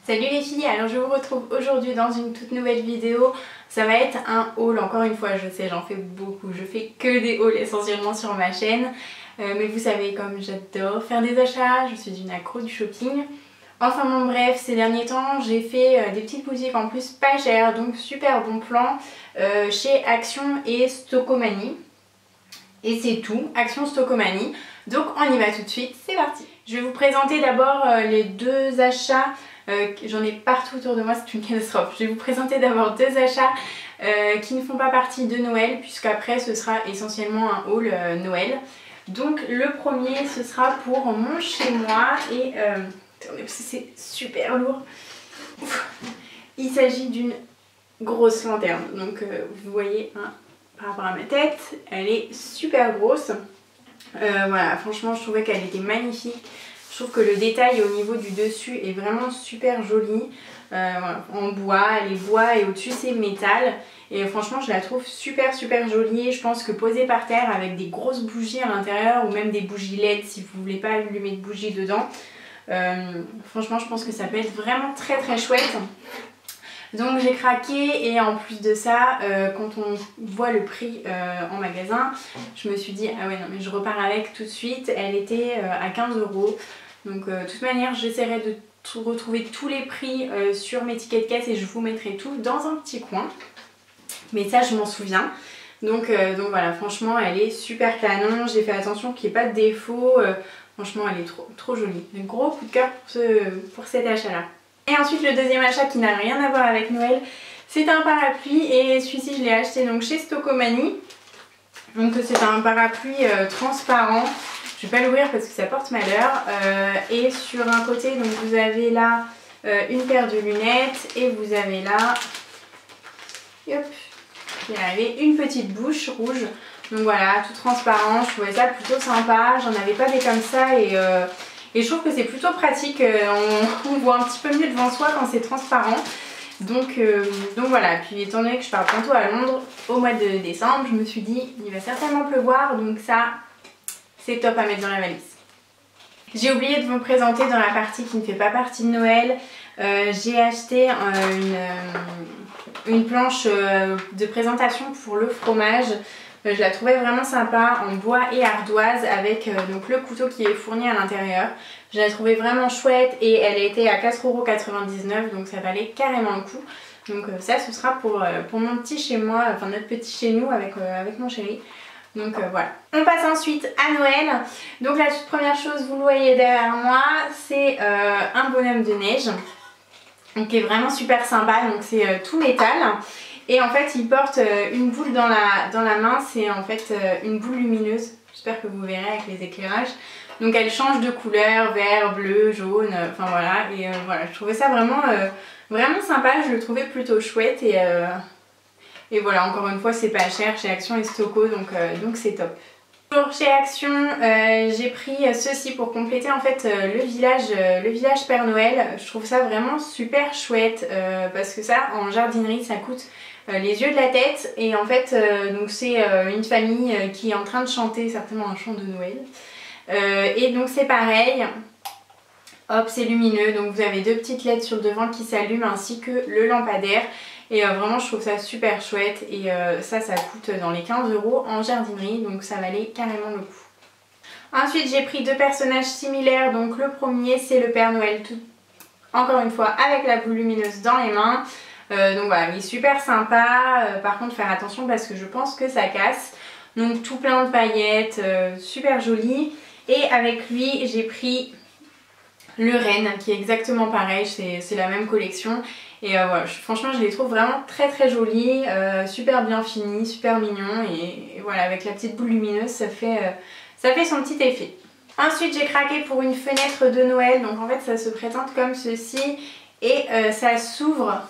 Salut les filles, alors je vous retrouve aujourd'hui dans une toute nouvelle vidéo. Ça va être un haul, encore une fois je sais j'en fais beaucoup, je fais que des hauls essentiellement sur ma chaîne. Mais vous savez comme j'adore faire des achats, je suis une accro du shopping. Enfin bon bref, ces derniers temps j'ai fait des petites boutiques en plus pas chères, donc super bon plan chez Action et Stocomanie. Et c'est tout, Action Stocomanie. Donc on y va tout de suite, c'est parti. Je vais vous présenter d'abord les deux achats. J'en ai partout autour de moi, c'est une catastrophe. Je vais vous présenter d'abord deux achats qui ne font pas partie de Noël, puisqu'après ce sera essentiellement un haul Noël. Donc le premier ce sera pour mon chez moi et attendez, parce que c'est super lourd. Il s'agit d'une grosse lanterne, donc vous voyez hein, par rapport à ma tête, elle est super grosse. Voilà, franchement je trouvais qu'elle était magnifique. Je trouve que le détail au niveau du dessus est vraiment super joli. Voilà, en bois, elle est bois et au-dessus c'est métal. Et franchement je la trouve super jolie. Je pense que posée par terre avec des grosses bougies à l'intérieur ou même des bougies LED si vous voulez pas allumer de bougies dedans. Franchement je pense que ça peut être vraiment très chouette. Donc j'ai craqué et en plus de ça, quand on voit le prix en magasin, je me suis dit ah ouais non mais je repars avec tout de suite. Elle était à 15 €. Donc de toute manière j'essaierai de retrouver tous les prix sur mes tickets de caisse et je vous mettrai tout dans un petit coin. Mais ça je m'en souviens. Donc voilà, franchement elle est super canon. J'ai fait attention qu'il n'y ait pas de défaut. Franchement elle est trop jolie. Un gros coup de cœur pour cet achat là. Et ensuite le deuxième achat qui n'a rien à voir avec Noël, c'est un parapluie et celui-ci je l'ai acheté donc chez Stocomanie. Donc c'est un parapluie transparent. Je vais pas l'ouvrir parce que ça porte malheur. Et sur un côté donc vous avez là une paire de lunettes et vous avez là, hop, je vais y arriver, une petite bouche rouge. Donc voilà, tout transparent. Je trouvais ça plutôt sympa. J'en avais pas des comme ça et je trouve que c'est plutôt pratique, on voit un petit peu mieux devant soi quand c'est transparent. Donc voilà, puis étant donné que je pars bientôt à Londres au mois de décembre, je me suis dit il va certainement pleuvoir, donc ça c'est top à mettre dans la valise. J'ai oublié de vous présenter dans la partie qui ne fait pas partie de Noël, j'ai acheté une planche de présentation pour le fromage. Je la trouvais vraiment sympa en bois et ardoise avec donc le couteau qui est fourni à l'intérieur. Je la trouvais vraiment chouette et elle était à 4,99 € donc ça valait carrément le coup. Donc ça ce sera pour mon petit chez moi, enfin notre petit chez nous avec mon chéri. Donc voilà. On passe ensuite à Noël. Donc la toute première chose, vous le voyez derrière moi, c'est un bonhomme de neige. Donc qui est vraiment super sympa, donc c'est tout métal. Et en fait il porte une boule dans la main, c'est en fait une boule lumineuse, j'espère que vous verrez avec les éclairages. Donc elle change de couleur, vert, bleu, jaune, enfin voilà. Et voilà, je trouvais ça vraiment sympa, je le trouvais plutôt chouette et voilà, encore une fois c'est pas cher chez Action et Stoco, donc c'est top. Toujours chez Action, j'ai pris ceci pour compléter en fait le village Père Noël. Je trouve ça vraiment super chouette parce que ça en jardinerie ça coûte les yeux de la tête et en fait donc c'est une famille qui est en train de chanter certainement un chant de Noël et donc c'est pareil, hop c'est lumineux, donc vous avez deux petites LED sur le devant qui s'allument ainsi que le lampadaire. Et vraiment je trouve ça super chouette et ça coûte dans les 15 € en jardinerie, donc ça valait carrément le coup. Ensuite j'ai pris deux personnages similaires, donc le premier c'est le Père Noël, encore une fois avec la boule lumineuse dans les mains. Donc voilà, il est super sympa, par contre faire attention parce que je pense que ça casse. Donc tout plein de paillettes, super joli. Et avec lui j'ai pris le renne qui est exactement pareil, c'est la même collection. Et voilà, franchement je les trouve vraiment très jolis, super bien finis, super mignons et voilà avec la petite boule lumineuse ça fait son petit effet. Ensuite j'ai craqué pour une fenêtre de Noël, donc en fait ça se présente comme ceci et ça s'ouvre,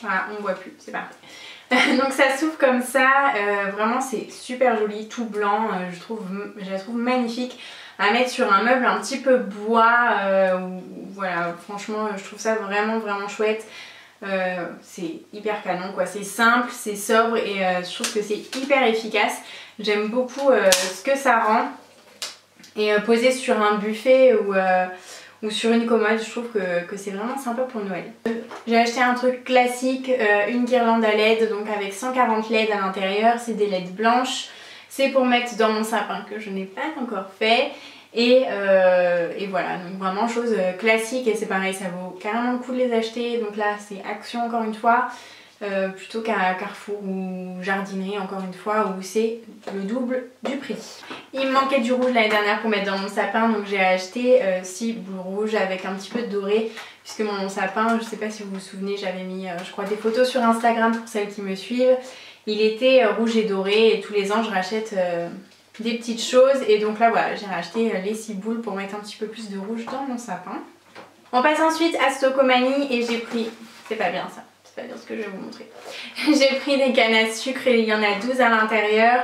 voilà on ne voit plus, c'est parfait. Donc ça s'ouvre comme ça, vraiment c'est super joli, tout blanc, je la trouve magnifique à mettre sur un meuble un petit peu bois, voilà franchement je trouve ça vraiment chouette. C'est hyper canon quoi, c'est simple, c'est sobre et je trouve que c'est hyper efficace. J'aime beaucoup ce que ça rend et posé sur un buffet ou sur une commode. Je trouve que c'est vraiment sympa pour Noël. J'ai acheté un truc classique, une guirlande à LED, donc avec 140 LED à l'intérieur, c'est des LED blanches. C'est pour mettre dans mon sapin que je n'ai pas encore fait. Et voilà, donc vraiment chose classique, et c'est pareil, ça vaut carrément le coup de les acheter. Donc là c'est Action encore une fois, plutôt qu'à Carrefour ou Jardinerie encore une fois, où c'est le double du prix. Il me manquait du rouge l'année dernière pour mettre dans mon sapin, donc j'ai acheté 6 boules rouges avec un petit peu de doré, puisque mon sapin, je sais pas si vous vous souvenez, j'avais mis je crois des photos sur Instagram pour celles qui me suivent. Il était rouge et doré, et tous les ans je rachète des petites choses, et donc là voilà, j'ai racheté les 6 boules pour mettre un petit peu plus de rouge dans mon sapin. On passe ensuite à Stocomanie, et j'ai pris, c'est pas bien ça, c'est pas bien ce que je vais vous montrer. J'ai pris des cannes à sucre, et il y en a 12 à l'intérieur.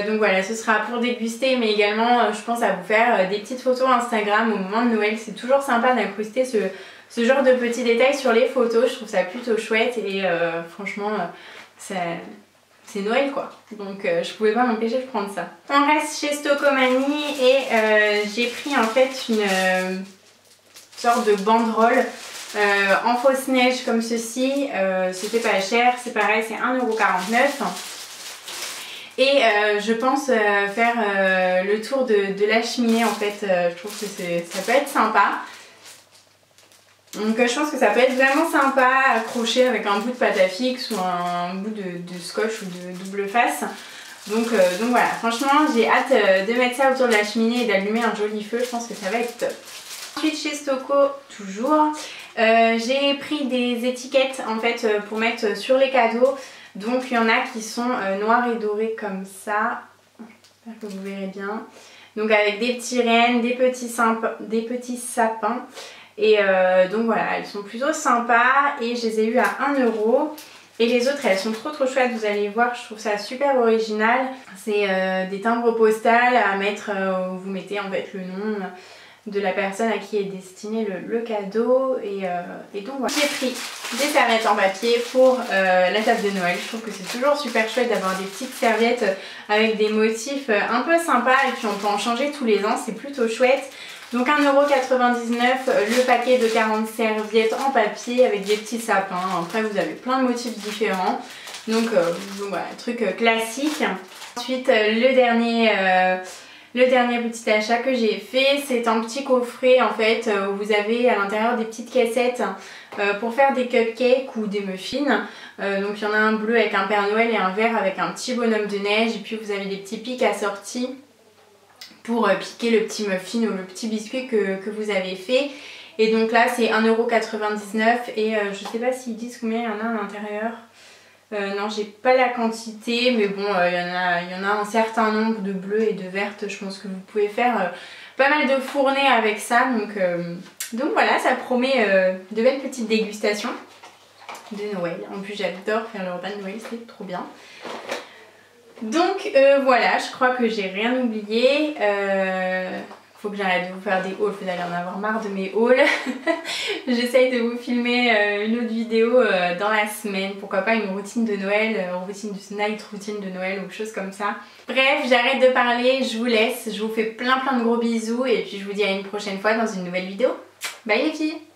Donc voilà, ce sera pour déguster, mais également je pense à vous faire des petites photos Instagram au moment de Noël. C'est toujours sympa d'incruster ce genre de petits détails sur les photos, je trouve ça plutôt chouette, et franchement c'est Noël quoi, donc je pouvais pas m'empêcher de prendre ça. On reste chez Stocomanie, et j'ai pris en fait une sorte de banderole en fausse neige comme ceci. C'était pas cher, c'est pareil, c'est 1,49 €. Et je pense faire le tour de la cheminée en fait. Je trouve que ça peut être sympa. Donc je pense que ça peut être vraiment sympa accroché avec un bout de pâte à fixe ou un bout de scotch ou de double face. Donc voilà, franchement j'ai hâte de mettre ça autour de la cheminée et d'allumer un joli feu, je pense que ça va être top. Ensuite chez Stoco, toujours, j'ai pris des étiquettes en fait pour mettre sur les cadeaux. Donc il y en a qui sont noirs et dorés comme ça, j'espère que vous verrez bien. Donc avec des petits rennes, des petits sapins. Et donc voilà, elles sont plutôt sympas, et je les ai eues à 1 €. Et les autres elles sont trop chouettes, vous allez voir, je trouve ça super original. C'est des timbres postales à mettre où vous mettez en fait le nom de la personne à qui est destiné le cadeau, et donc voilà. J'ai pris des serviettes en papier pour la table de Noël. Je trouve que c'est toujours super chouette d'avoir des petites serviettes avec des motifs un peu sympas, et puis on peut en changer tous les ans, c'est plutôt chouette. Donc 1,99 € le paquet de 40 serviettes en papier avec des petits sapins. Après vous avez plein de motifs différents. Donc voilà, truc classique. Ensuite le dernier petit achat que j'ai fait, c'est un petit coffret en fait où vous avez à l'intérieur des petites caissettes pour faire des cupcakes ou des muffins. Donc il y en a un bleu avec un Père Noël et un vert avec un petit bonhomme de neige, et puis vous avez des petits pics assortis pour piquer le petit muffin ou le petit biscuit que vous avez fait. Et donc là c'est 1,99 € et je sais pas s'ils disent combien il y en a à l'intérieur. Non, j'ai pas la quantité, mais bon, il y en a un certain nombre de bleues et de vertes. Je pense que vous pouvez faire pas mal de fournées avec ça. Donc voilà, ça promet de belles petites dégustations de Noël. En plus j'adore faire le repas de Noël, c'est trop bien. Donc voilà, je crois que j'ai rien oublié. Faut que j'arrête de vous faire des hauls, vous allez en avoir marre de mes hauls. J'essaye de vous filmer une autre vidéo dans la semaine, pourquoi pas une routine de Noël, night routine de Noël ou chose comme ça. Bref, j'arrête de parler, je vous laisse, je vous fais plein de gros bisous, et puis je vous dis à une prochaine fois dans une nouvelle vidéo. Bye les filles!